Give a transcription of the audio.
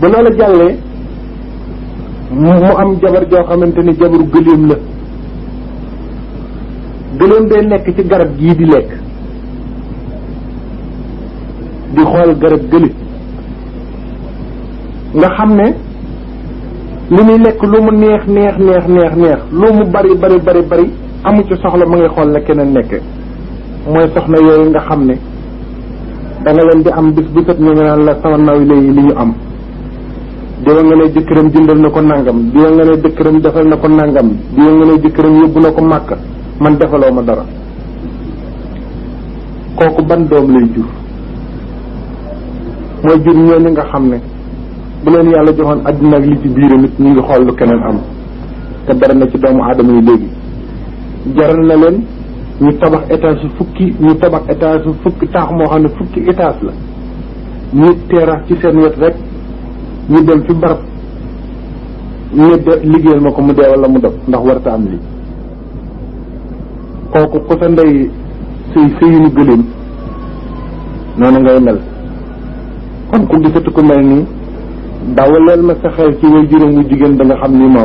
bu loola jàllee mu am jabar joo xamante ni jabaru gëléem la. gëléem day nekk ci garab gii di lekk di xool garab gëli nga xam ne li muy lekk lu mu neex lu mu bari amu ci soxla mu ngi xool la keneen nekke mooy soxna yooyu nga xam ne da nga leen di am bis bu set ñu nga naan la sama naw léegi li ñu am diwa nga ne jëkkëram jëndal na ko nangam diwa nga ne jëkkëram defal na ko nangam diwa nga ne jëkkëram yóbbu na ko màkk man defaloo ma dara kooku ban doom lay jur mooy jur ñooñu nga xam ne bu leen yàlla joxoon àddina ak li ci biiram nit ñu ngi xool lu keneen am te bari na ci doomu aadama yi léegi jaral na leen ñu tabax étage fukki taax moo xam ne fukki étage la ñu terrasse ci seen wet rek ñu dem fi barab ñu liggéeyal ma ko mu dee wala mu def ndax warta am lii kooku ku sa ndey sëyinu gëléem noonu ngay mel kon ku gisatu ku mel nii dawaleel ma sa xel ci way juróom wu jigéen da nga xam ni ma